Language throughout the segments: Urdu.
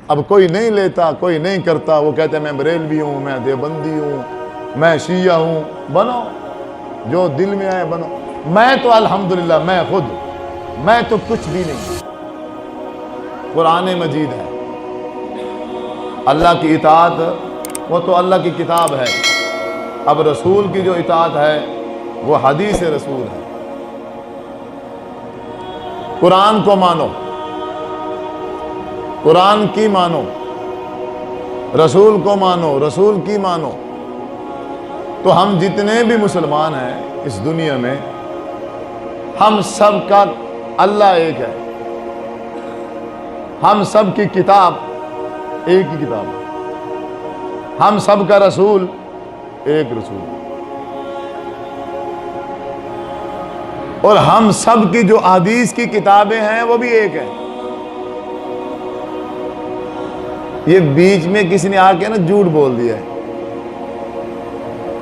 اب کوئی نہیں لیتا، کوئی نہیں کرتا، وہ کہتے ہیں میں بریلوی ہوں، میں دیوبندی ہوں، میں شیعہ ہوں۔ بنو، جو دل میں آئے بنو۔ میں تو الحمدللہ میں تو کچھ بھی نہیں۔ قرآن مجید ہے، اللہ کی اطاعت وہ تو اللہ کی کتاب ہے، اب رسول کی جو اطاعت ہے وہ حدیث رسول ہے۔ قرآن کو مانو، قرآن کی مانو، رسول کو مانو، رسول کی مانو، تو ہم جتنے بھی مسلمان ہیں اس دنیا میں، ہم سب کا اللہ ایک ہے، ہم سب کی کتاب ایک ہی کتاب ہے، ہم سب کا رسول ایک رسول ہے، اور ہم سب کی جو احادیث کی کتابیں ہیں وہ بھی ایک ہیں۔ یہ بیچ میں کسی نے آ کے نا جھوٹ بول دیا ہے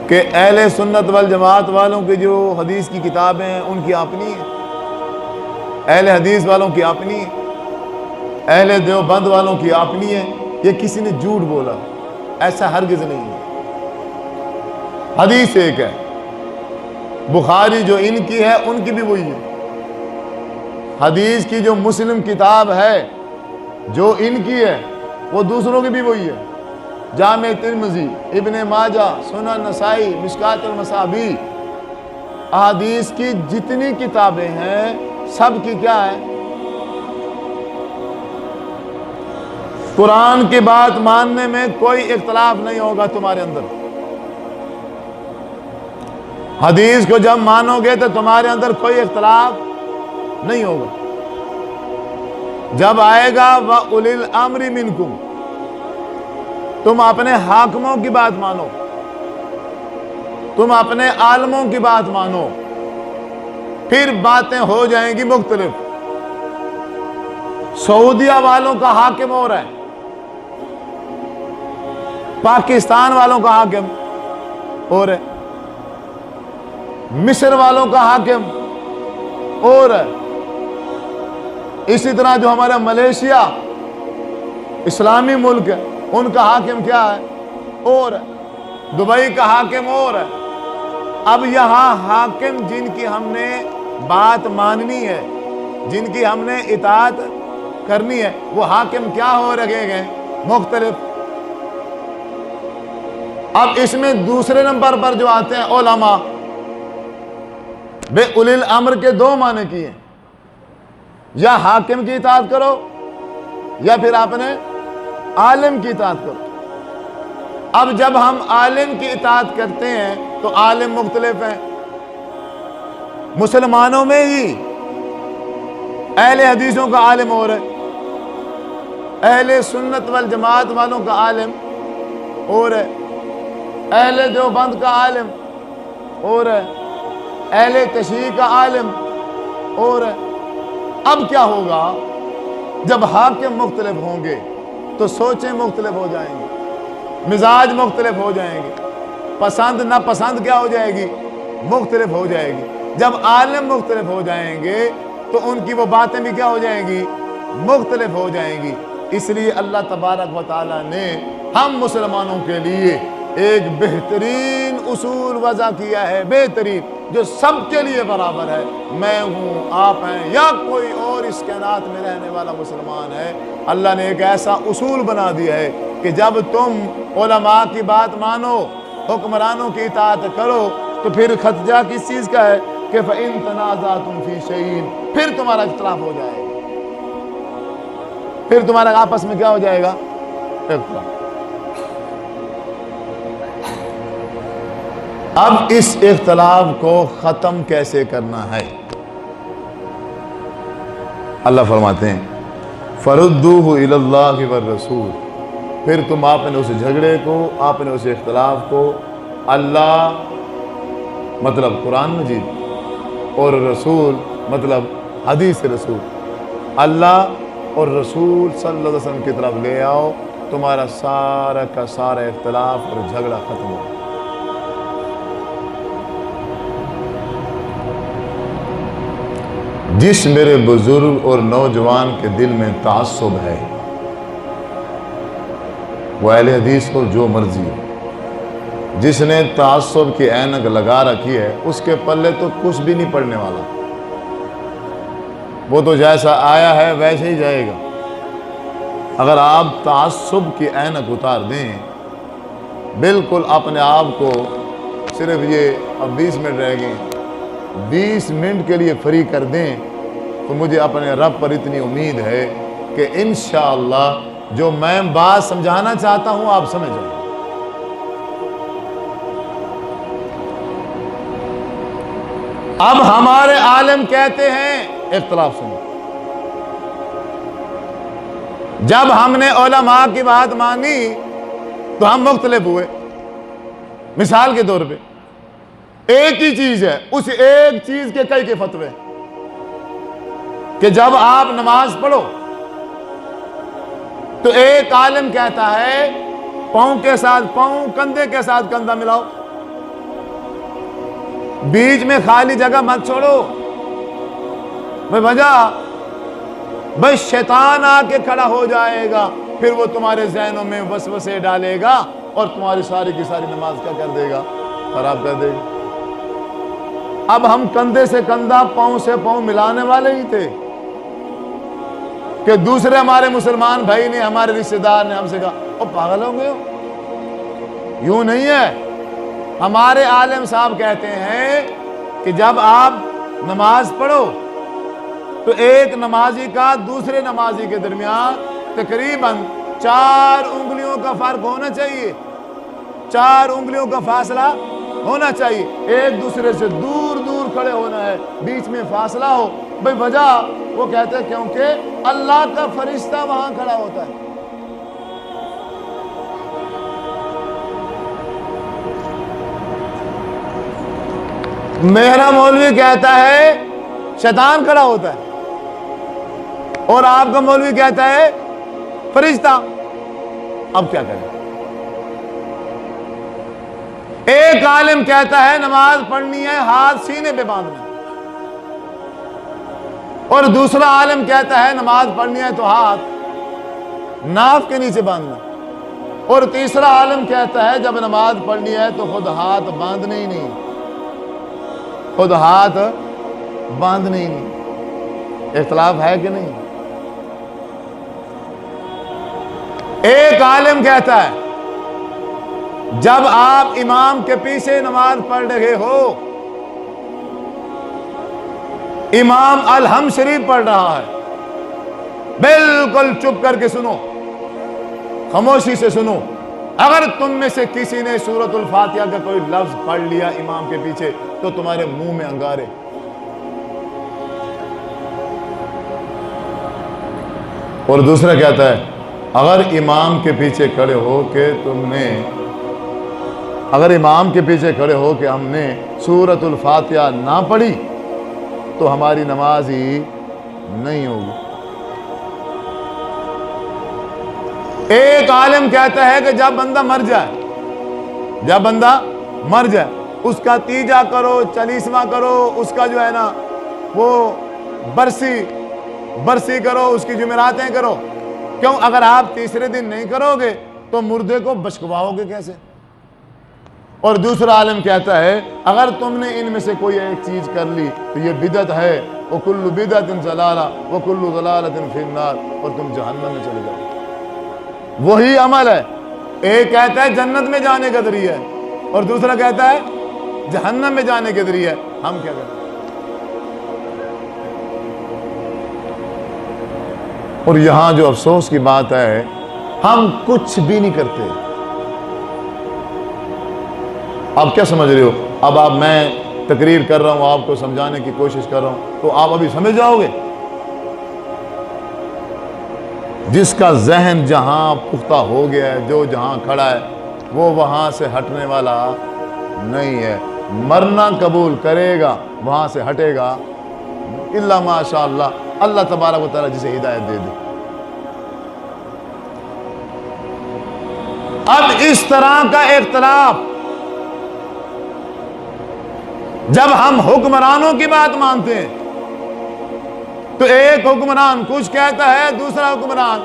کہ اہل سنت والجماعت والوں کی جو حدیث کی کتابیں ہیں ان کی اپنی ہیں، اہل حدیث والوں کی اپنی ہیں، اہل دیوبند والوں کی اپنی ہیں۔ یہ کسی نے جھوٹ بولا، ایسا ہرگز نہیں ہے۔ حدیث ایک ہے، بخاری جو ان کی ہے ان کی بھی وہی ہے، حدیث کی جو مسلم کتاب ہے جو ان کی ہے وہ دوسروں کی بھی وہی ہے۔ جامع ترمذی، ابن ماجہ، سنن نسائی، مشکات المصابیح، احادیث کی جتنی کتابیں ہیں سب کی کیا ہے؟ قرآن کی بات ماننے میں کوئی اختلاف نہیں ہوگا تمہارے اندر۔ حدیث کو جب مانو گے تو تمہارے اندر کوئی اختلاف نہیں ہوگا۔ جب آئے گا وَأُولِي الْأَمْرِ مِنْكُمْ، تم اپنے حاکموں کی بات مانو، تم اپنے عالموں کی بات مانو، پھر باتیں ہو جائیں گی مختلف۔ سعودیہ والوں کا حاکم اور ہے، پاکستان والوں کا حاکم اور ہے، مصر والوں کا حاکم اور ہے، اسی طرح جو ہمارا ملیشیا اسلامی ملک ہے ان کا حاکم کیا ہے؟ اور ہے، دبئی کا حاکم اور ہے۔ اب یہاں حاکم جن کی ہم نے بات ماننی ہے، جن کی ہم نے اطاعت کرنی ہے، وہ حاکم کیا ہو رکھے گئے؟ مختلف۔ اب اس میں دوسرے نمبر پر جو آتے ہیں علماء، بے اولی الامر کے دو معنی کیے، یا حاکم کی اطاعت کرو یا پھر اپنے عالم کی اطاعت کرو۔ اب جب ہم عالم کی اطاعت کرتے ہیں تو عالم مختلف ہیں، مسلمانوں میں ہی اہل حدیثوں کا عالم اور ہے، اہل سنت والجماعت والوں کا عالم اور ہے، اہل دیوبند کا عالم اور ہے، اہل تشیع کا عالم اور ہے۔ اب کیا ہوگا؟ جب حاکم مختلف ہوں گے تو سوچیں مختلف ہو جائیں گی، مزاج مختلف ہو جائیں گے، پسند ناپسند کیا ہو جائے گی؟ مختلف ہو جائے گی۔ جب عالم مختلف ہو جائیں گے تو ان کی وہ باتیں بھی کیا ہو جائیں گی؟ مختلف ہو جائیں گی۔ اس لیے اللہ تبارک و تعالیٰ نے ہم مسلمانوں کے لیے ایک بہترین اصول وضع کیا ہے، بہترین، جو سب کے لیے برابر ہے۔ میں ہوں، آپ ہیں، یا کوئی اور اس کائنات میں رہنے والا مسلمان ہے، اللہ نے ایک ایسا اصول بنا دیا ہے کہ جب تم علماء کی بات مانو، حکمرانوں کی اطاعت کرو، تو پھر خطجہ کس چیز کا ہے کہ فَإِن تَنَازَعْتُمْ فِي شَيْءٍ، پھر تمہارا اختلاف ہو جائے گا، پھر تمہارا آپس میں کیا ہو جائے گا؟ اختلاف۔ اب اس اختلاف کو ختم کیسے کرنا ہے؟ اللہ فرماتے ہیں فَرُدُّوهُ إِلَى اللَّهِ وَالرَّسُولِ، پھر تم آپ نے اس جھگڑے کو، آپ نے اس اختلاف کو اللہ مطلب قرآن مجید اور رسول مطلب حدیث رسول، اللہ اور رسول صلی اللہ علیہ وسلم کی طرف لے آؤ، تمہارا سارا کا سارا اختلاف اور جھگڑا ختم ہو۔ جس میرے بزرگ اور نوجوان کے دل میں تعصب ہے، وہ اہل حدیث کو جو مرضی ہو، جس نے تعصب کی اینک لگا رکھی ہے اس کے پلے تو کچھ بھی نہیں پڑنے والا، وہ تو جیسا آیا ہے ویسے ہی جائے گا۔ اگر آپ تعصب کی اینک اتار دیں، بالکل اپنے آپ کو صرف یہ اب 20 منٹ رہ گئے، 20 منٹ کے لیے فری کر دیں، تو مجھے اپنے رب پر اتنی امید ہے کہ انشاءاللہ جو میں بات سمجھانا چاہتا ہوں آپ سمجھ جائیں۔ اب ہمارے عالم کہتے ہیں، اختلاف سنو، جب ہم نے علماء کی بات مانی تو ہم مختلف ہوئے۔ مثال کے طور پہ ایک ہی چیز ہے، اس ایک چیز کے کئی فتوے، کہ جب آپ نماز پڑھو تو ایک عالم کہتا ہے پاؤں کے ساتھ پاؤں، کندھے کے ساتھ کندھا ملاؤ، بیچ میں خالی جگہ مت چھوڑو۔ بھئی وجہ بس شیطان آ کے کھڑا ہو جائے گا، پھر وہ تمہارے ذہنوں میں وسوسے ڈالے گا اور تمہاری ساری کی ساری نماز کیا کر دے گا؟ خراب کر دے گا۔ اب ہم کندھے سے کندھا، پاؤں سے پاؤں ملانے والے ہی تھے کہ دوسرے ہمارے مسلمان بھائی نے، ہمارے رشتہ دار نے ہم سے کہا او پاگل ہو گئے ہو؟ یوں نہیں ہے۔ ہمارے عالم صاحب کہتے ہیں کہ جب آپ نماز پڑھو تو ایک نمازی کا دوسرے نمازی کے درمیان تقریباً 4 انگلیوں کا فرق ہونا چاہیے، 4 انگلیوں کا فاصلہ ہونا چاہیے، ایک دوسرے سے دور دور کھڑے ہونا ہے، بیچ میں فاصلہ ہو۔ بھئی وجہ وہ کہتے ہیں کیونکہ اللہ کا فرشتہ وہاں کھڑا ہوتا ہے۔ میرا مولوی کہتا ہے شیطان کھڑا ہوتا ہے، اور آپ کا مولوی کہتا ہے فرشتہ۔ اب کیا کریں؟ ایک عالم کہتا ہے نماز پڑھنی ہے ہاتھ سینے پہ باندھنا، اور دوسرا عالم کہتا ہے نماز پڑھنی ہے تو ہاتھ ناف کے نیچے باندھنا، اور تیسرا عالم کہتا ہے جب نماز پڑھنی ہے تو خود ہاتھ باندھنے ہی نہیں، خود ہاتھ باندھنے ہی نہیں۔ اختلاف ہے کہ نہیں؟ ایک عالم کہتا ہے جب آپ امام کے پیچھے نماز پڑھ رہے ہو، امام الحمد شریف پڑھ رہا ہے، بالکل چپ کر کے سنو، خاموشی سے سنو، اگر تم میں سے کسی نے سورۃ الفاتحہ کا کوئی لفظ پڑھ لیا امام کے پیچھے تو تمہارے منہ میں انگارے۔ اور دوسرا کہتا ہے اگر امام کے پیچھے کھڑے ہو کہ اگر امام کے پیچھے کھڑے ہو کہ ہم نے سورۃ الفاتحہ نہ پڑھی تو ہماری نماز ہی نہیں ہوگی۔ ایک عالم کہتا ہے کہ جب بندہ مر جائے اس کا تیجا کرو، چالیسواں کرو، اس کا جو ہے نا وہ برسی کرو، اس کی جمعراتیں کرو۔ کیوں؟ اگر آپ تیسرے دن نہیں کرو گے تو مردے کو بشکواؤ گے کیسے؟ اور دوسرا عالم کہتا ہے اگر تم نے ان میں سے کوئی ایک چیز کر لی تو یہ بدعت ہے، وَكُلُّ بِدْعَةٍ ضَلَالَةٍ وَكُلُّ ضَلَالَةٍ فِي النَّارِ، اور تم جہنم میں چلے جاؤ۔ وہی عمل ہے، ایک کہتا ہے جنت میں جانے کا ذریعہ ہے اور دوسرا کہتا ہے جہنم میں جانے کے ذریعہ ہے۔ ہم کیا کریں؟ اور یہاں جو افسوس کی بات ہے ہم کچھ بھی نہیں کرتے۔ آپ کیا سمجھ رہے ہو؟ اب میں تقریر کر رہا ہوں، آپ کو سمجھانے کی کوشش کر رہا ہوں تو آپ ابھی سمجھ جاؤ گے؟ جس کا ذہن جہاں پختہ ہو گیا ہے، جو جہاں کھڑا ہے وہ وہاں سے ہٹنے والا نہیں ہے۔ مرنا قبول کرے گا، وہاں سے ہٹے گا الا ماشاء اللہ، اللہ تبارک و تعالیٰ جسے ہدایت دے دے۔ اب اس طرح کا اختلاف جب ہم حکمرانوں کی بات مانتے ہیں تو ایک حکمران کچھ کہتا ہے، دوسرا حکمران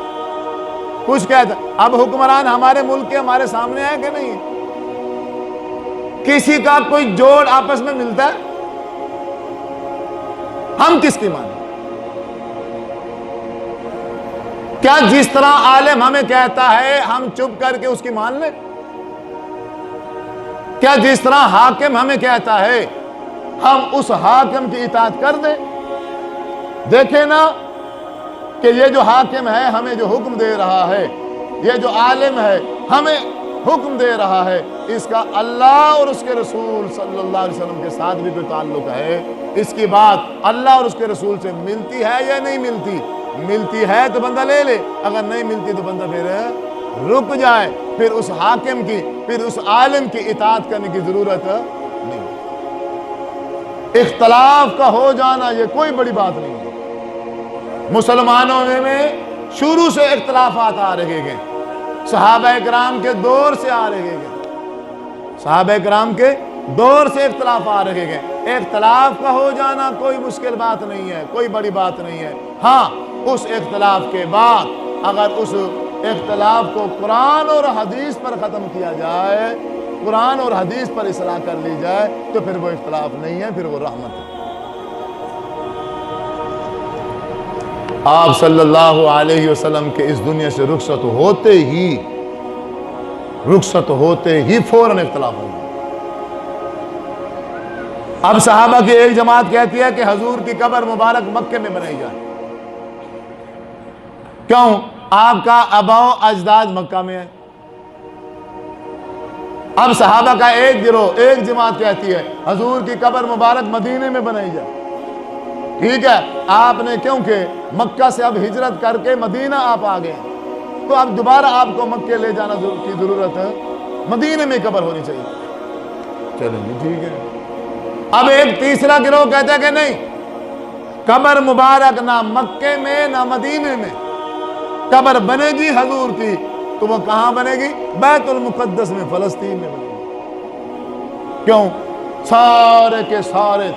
کچھ کہتا. اب حکمران ہمارے ملک کے ہمارے سامنے ہے کہ نہیں؟ کسی کا کوئی جوڑ آپس میں ملتا ہے؟ ہم کس کی مانیں؟ کیا جس طرح عالم ہمیں کہتا ہے ہم چپ کر کے اس کی مان لیں؟ کیا جس طرح حاکم ہمیں کہتا ہے ہم اس حاکم کی اطاعت کر دیں؟ دیکھیں نا کہ یہ جو حاکم ہے ہمیں جو حکم دے رہا ہے، یہ جو عالم ہے ہمیں حکم دے رہا ہے، اس کا اللہ اور اس کے رسول صلی اللہ علیہ وسلم کے ساتھ بھی کوئی تعلق ہے؟ اس کی بات اللہ اور اس کے رسول سے ملتی ہے یا نہیں ملتی؟ ملتی ہے تو بندہ لے لے، اگر نہیں ملتی تو بندہ پھر رک جائے، پھر اس حاکم کی، پھر اس عالم کی اطاعت کرنے کی ضرورت نہیں. اختلاف کا ہو جانا یہ کوئی بڑی بات نہیں ہے. مسلمانوں میں شروع سے اختلافات آ رہے ہیں، صحابہ کرام کے دور سے آ رہے ہیں، صحابہ کرام کے دور سے اختلاف آ رہے ہیں. اختلاف کا ہو جانا کوئی مشکل بات نہیں ہے، کوئی بڑی بات نہیں ہے. ہاں، اس اختلاف کے بعد اگر اس اختلاف کو قرآن اور حدیث پر ختم کیا جائے، قرآن اور حدیث پر اصلاح کر لی جائے، تو پھر وہ اختلاف نہیں ہے، پھر وہ رحمت ہے. آپ صلی اللہ علیہ وسلم کے اس دنیا سے رخصت ہوتے ہی فوراً اختلاف ہو گیا. اب صحابہ کی ایک جماعت کہتی ہے کہ حضور کی قبر مبارک مکے میں بنائی جائے. کیوں؟ آپ کا آباء و اجداد مکہ میں ہے. اب صحابہ کا ایک گروہ، ایک جماعت کہتی ہے حضور کی قبر مبارک مدینے میں بنائی جائے. ٹھیک ہے، آپ نے کیونکہ مکہ سے اب ہجرت کر کے مدینہ آپ آ گئے، تو اب دوبارہ آپ کو مکے لے جانا کی ضرورت ہے، مدینے میں قبر ہونی چاہیے. چلیں جی ٹھیک ہے. اب ایک تیسرا گروہ کہتا ہے کہ نہیں، قبر مبارک نہ مکے میں نہ مدینے میں، قبر بنے گی حضور کی تو وہ کہاں بنے گی؟ بیت المقدس میں، فلسطین میں بنے گی. کیوں؟ سارے کے سارے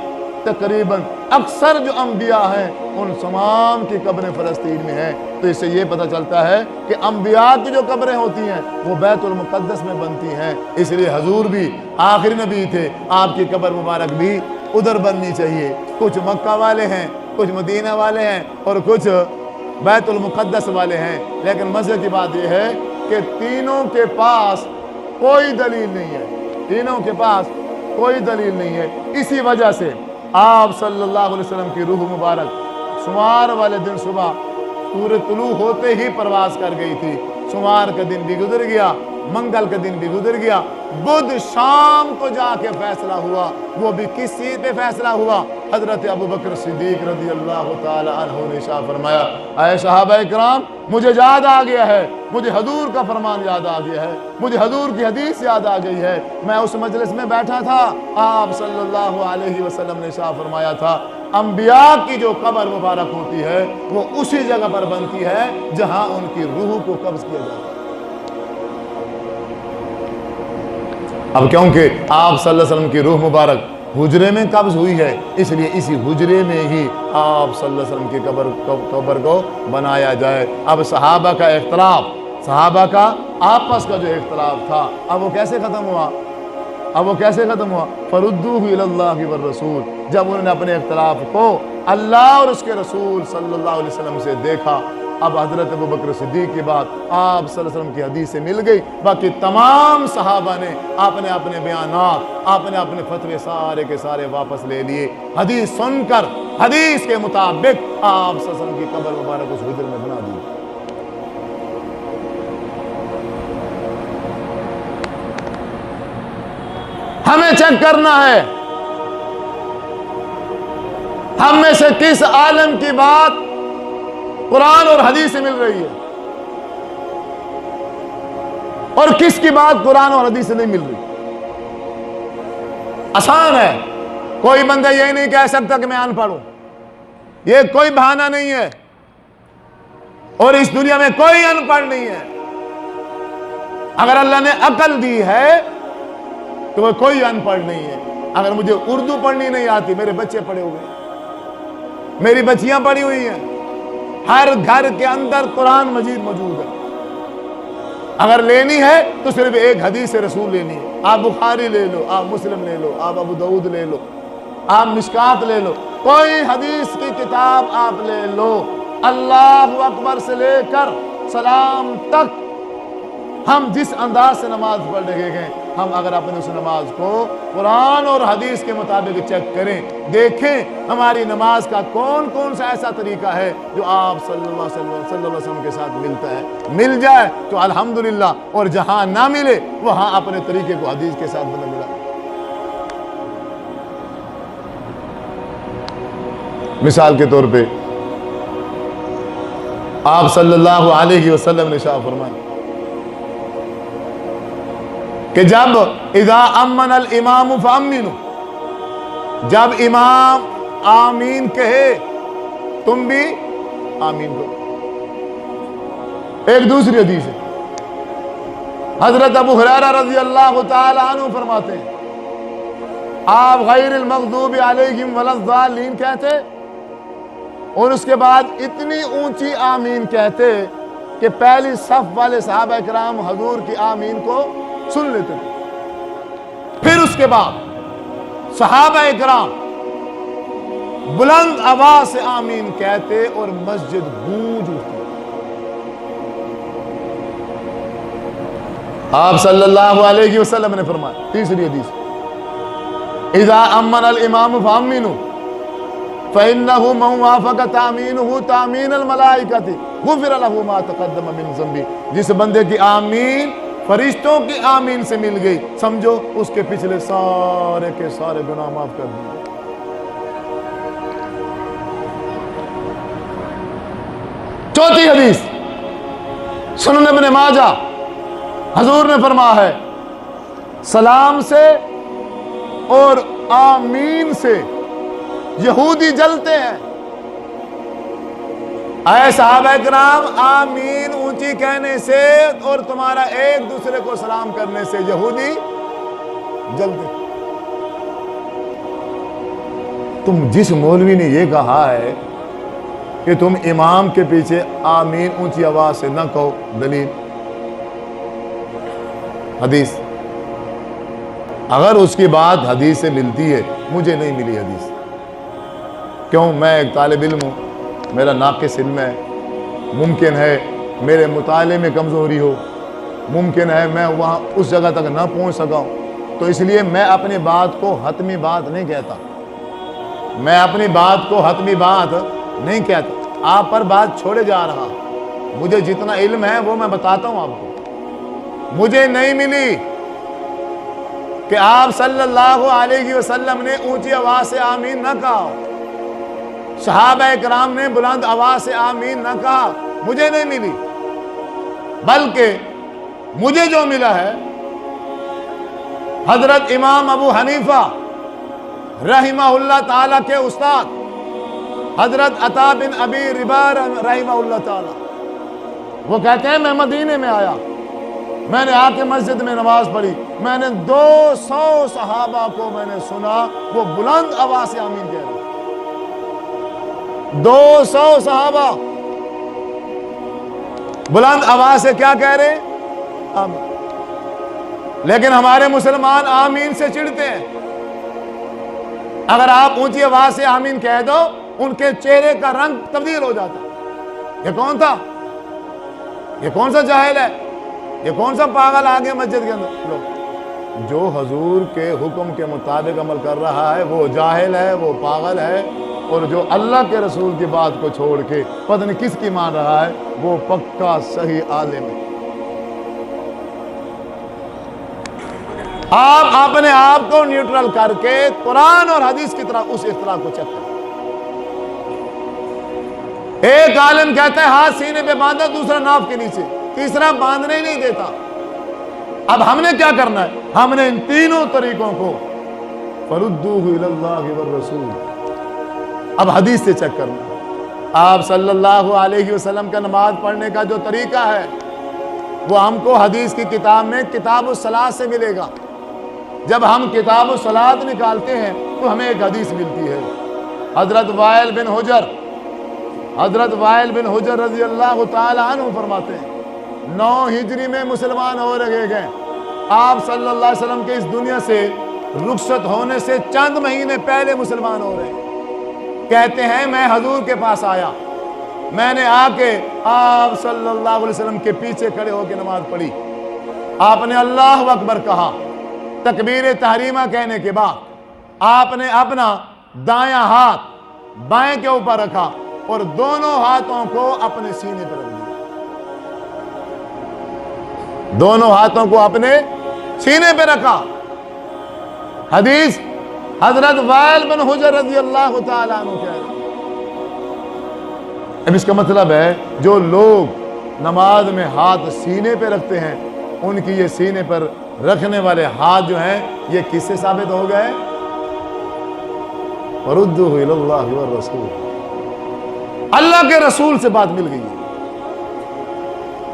تقریباً اکثر جو انبیاء ہیں ان تمام کی قبریں فلسطین میں ہیں. تو اس سے یہ پتہ چلتا ہے کہ انبیاء کی جو قبریں ہوتی ہیں وہ بیت المقدس میں بنتی ہیں. اس لیے حضور بھی آخری نبی تھے، آپ کی قبر مبارک بھی ادھر بننی چاہیے. کچھ مکہ والے ہیں، کچھ مدینہ والے ہیں، اور کچھ بیت المقدس والے ہیں. لیکن مزے کی بات یہ ہے کہ تینوں کے پاس کوئی دلیل نہیں ہے، تینوں کے پاس کوئی دلیل نہیں ہے. اسی وجہ سے آپ صلی اللہ علیہ وسلم کی روح مبارک سمار والے دن صبح سورج طلوع ہوتے ہی پرواز کر گئی تھی. سمار کا دن بھی گزر گیا، منگل کا دن بھی گزر گیا، بدھ شام کو جا کے فیصلہ ہوا. وہ بھی کس چیز پہ فیصلہ ہوا؟ حضرت ابوبکر صدیق رضی اللہ تعالی عنہ نے ارشاد فرمایا، اے صحابہ کرام، مجھے یاد آ گیا ہے، مجھے حضور کا فرمان یاد آ گیا ہے، مجھے حضور کی حدیث یاد آ گئی ہے. میں اس مجلس میں بیٹھا تھا، آپ صلی اللہ علیہ وسلم نے ارشاد فرمایا تھا انبیاء کی جو قبر مبارک ہوتی ہے وہ اسی جگہ پر بنتی ہے جہاں ان کی روح کو قبض کیا جاتا ہے. اب کیونکہ آپ صلی اللہ علیہ وسلم کی روح مبارک حجرے میں قبض ہوئی ہے، اس لیے اسی حجرے میں ہی آپ صلی اللہ علیہ وسلم کی قبر کو بنایا جائے. اب صحابہ کا اختلاف، صحابہ کا آپس کا جو اختلاف تھا، اب وہ کیسے ختم ہوا؟ فردوہ الی اللہ والرسول. جب انہوں نے اپنے اختلاف کو اللہ اور اس کے رسول صلی اللہ علیہ وسلم سے دیکھا، اب حضرت ابوبکر صدیق کی بات آپ صلی اللہ علیہ وسلم کی حدیث سے مل گئی. باقی تمام صحابہ نے اپنے اپنے بیانات، اپنے اپنے فتوے سارے کے سارے واپس لے لیے. حدیث سن کر حدیث کے مطابق آپ صلی اللہ علیہ وسلم کی قبر مبارک اس حجر میں بنا دی. ہمیں چیک کرنا ہے ہم میں سے کس عالم کی بات قرآن اور حدیث سے مل رہی ہے اور کس کی بات قرآن اور حدیث سے نہیں مل رہی. آسان ہے، کوئی بندہ یہ نہیں کہہ سکتا کہ میں ان پڑھ ہوں، یہ کوئی بہانہ نہیں ہے. اور اس دنیا میں کوئی ان پڑھ نہیں ہے. اگر اللہ نے عقل دی ہے تو وہ کوئی ان پڑھ نہیں ہے. اگر مجھے اردو پڑھنی نہیں آتی، میرے بچے پڑھے ہوئے ہیں، میری بچیاں پڑھی ہوئی ہیں، ہر گھر کے اندر قرآن مجید موجود ہے. اگر لینی ہے تو صرف ایک حدیث رسول لینی ہے. آپ بخاری لے لو، آپ مسلم لے لو، آپ ابو داؤد لے لو، آپ مشکات لے لو، کوئی حدیث کی کتاب آپ لے لو. اللہ اکبر سے لے کر سلام تک ہم جس انداز سے نماز پڑھ رہے ہیں، ہم اگر اپنے اس نماز کو قرآن اور حدیث کے مطابق چیک کریں، دیکھیں ہماری نماز کا کون کون سا ایسا طریقہ ہے جو آپ صلی اللہ علیہ وسلم کے ساتھ ملتا ہے. مل جائے تو الحمدللہ، اور جہاں نہ ملے وہاں اپنے طریقے کو حدیث کے ساتھ بدل ملا. مثال کے طور پہ آپ صلی اللہ علیہ وسلم نے ارشاد فرمایا کہ جب اذا امن الامام فامنوا، جب امام آمین کہے تم بھی آمین کرو. ایک دوسری حدیث ہے، حضرت ابو ہریرہ رضی اللہ تعالی عنہ فرماتے ہیں آپ غیر المغضوب علیہم ولا الضالین کہتے اور اس کے بعد اتنی اونچی آمین کہتے کہ پہلی صف والے صحابہ کرام حضور کی آمین کو سن لیتے تھے. پھر اس کے بعد صحابہ کرام بلند آواز سے آمین کہتے اور مسجد گونج اٹھتی. آپ صلی اللہ علیہ وسلم نے فرمایا تیسری حدیث اذا امن الامام فامنوا فإنه من وافق تامینہ تامین الملائکۃ غفر له ما تقدم من ذنبہ. جس بندے کی آمین فرشتوں کی آمین سے مل گئی، سمجھو اس کے پچھلے سارے کے سارے گناہ معاف کر دیے. چوتھی حدیث سنن ابن ماجہ، حضور نے فرمایا ہے سلام سے اور آمین سے یہودی جلتے ہیں. اے صحابہ کرام، آمین اونچی کہنے سے اور تمہارا ایک دوسرے کو سلام کرنے سے یہودی جلتے. تم جس مولوی نے یہ کہا ہے کہ تم امام کے پیچھے آمین اونچی آواز سے نہ کہو، دلیل حدیث. اگر اس کی بات حدیث سے ملتی ہے، مجھے نہیں ملی حدیث. کیوں؟ میں ایک طالب علم ہوں، میرا ناقص علم ہے، ممکن ہے میرے مطالعے میں کمزوری ہو، ممکن ہے میں وہاں اس جگہ تک نہ پہنچ سکا ہوں، تو اس لیے میں اپنی بات کو حتمی بات نہیں کہتا. میں اپنی بات کو حتمی بات نہیں کہتا، آپ پر بات چھوڑے جا رہا. مجھے جتنا علم ہے وہ میں بتاتا ہوں آپ کو. مجھے نہیں ملی کہ آپ صلی اللہ علیہ وسلم نے اونچی آواز سے آمین نہ کہا، صحابہ کرام نے بلند آواز سے آمین نہ کہا، مجھے نہیں ملی. بلکہ مجھے جو ملا ہے حضرت امام ابو حنیفہ رحمہ اللہ تعالیٰ کے استاد حضرت عطا بن ابی رباح رحمہ اللہ تعالیٰ، وہ کہتے ہیں میں مدینے میں آیا، میں نے آ کے مسجد میں نماز پڑھی، میں نے 200 صحابہ کو میں نے سنا وہ بلند آواز سے آمین کہہ رہے. 200 صحابہ بلند آواز سے کیا کہہ رہے؟ آمین. لیکن ہمارے مسلمان آمین سے چڑھتے ہیں. اگر آپ اونچی آواز سے آمین کہہ دو، ان کے چہرے کا رنگ تبدیل ہو جاتا. یہ کون تھا؟ یہ کون سا جاہل ہے؟ یہ کون سا پاگل آگے مسجد کے اندر؟ لو، جو حضور کے حکم کے مطابق عمل کر رہا ہے وہ جاہل ہے، وہ پاگل ہے، اور جو اللہ کے رسول کی بات کو چھوڑ کے پتہ نہیں کس کی مان رہا ہے وہ پکا صحیح عالم ہے. آپ اپنے آپ کو نیوٹرل کر کے قرآن اور حدیث کی طرح اس اختلاف کو چیک کریں. ایک عالم کہتا ہے ہاتھ سینے پہ باندھا، دوسرا ناف کے نیچے، تیسرا باندھنے ہی نہیں دیتا. اب ہم نے کیا کرنا ہے؟ ہم نے ان تینوں طریقوں کو فردوہ الی اللہ والرسول، اب حدیث سے چیک کرنا. آپ صلی اللہ علیہ وسلم کا نماز پڑھنے کا جو طریقہ ہے وہ ہم کو حدیث کی کتاب میں کتاب الصلاۃ سے ملے گا. جب ہم کتاب الصلاۃ نکالتے ہیں تو ہمیں ایک حدیث ملتی ہے. حضرت وائل بن حجر رضی اللہ تعالی عنہ فرماتے ہیں 9 ہجری میں مسلمان ہو رہے گئے. آپ صلی اللہ علیہ وسلم کے اس دنیا سے رخصت ہونے سے چند مہینے پہلے مسلمان ہو رہے ہیں. کہتے ہیں میں حضور کے پاس آیا, میں نے آ کے آپ صلی اللہ علیہ وسلم کے پیچھے کھڑے ہو کے نماز پڑھی. آپ نے اللہ اکبر کہا, تکبیر تحریمہ کہنے کے بعد آپ نے اپنا دایاں ہاتھ بائیں کے اوپر رکھا اور دونوں ہاتھوں کو اپنے سینے پر رکھ دیا. دونوں ہاتھوں کو اپنے سینے پہ رکھا. حدیث حضرت وائل بن حجر رضی اللہ تعالیٰ عنہ کہہ رہے. اب اس کا مطلب ہے جو لوگ نماز میں ہاتھ سینے پہ رکھتے ہیں ان کی یہ سینے پر رکھنے والے ہاتھ جو ہیں یہ کس سے ثابت ہو گئے؟ وَرُدُّهُ إِلَى اللَّهِ وَالرَّسُولِ, اللہ کے رسول سے بات مل گئی ہے.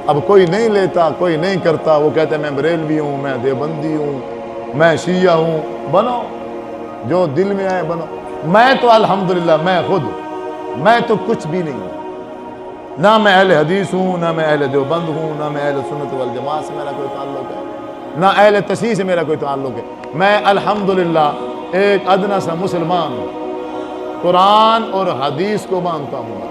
اب کوئی نہیں لیتا, کوئی نہیں کرتا, وہ کہتے ہیں میں بریلوی ہوں, میں دیوبندی ہوں, میں شیعہ ہوں. بنو, جو دل میں آئے بنو. میں تو الحمدللہ میں تو کچھ بھی نہیں ہوں. نہ میں اہل حدیث ہوں, نہ میں اہل دیوبند ہوں, نہ میں اہل سنت والجماعت سے میرا کوئی تعلق ہے, نہ اہل تشیع سے میرا کوئی تعلق ہے. میں الحمدللہ ایک ادنا سا مسلمان ہوں, قرآن اور حدیث کو مانتا ہوں.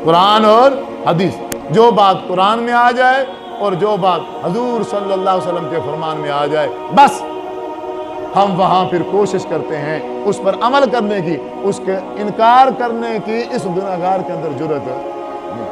قرآن اور حدیث, جو بات قرآن میں آ جائے اور جو بات حضور صلی اللہ علیہ وسلم کے فرمان میں آ جائے بس ہم وہاں پھر کوشش کرتے ہیں اس پر عمل کرنے کی, اس کے انکار کرنے کی اس گناہگار کے اندر جرأت نہیں.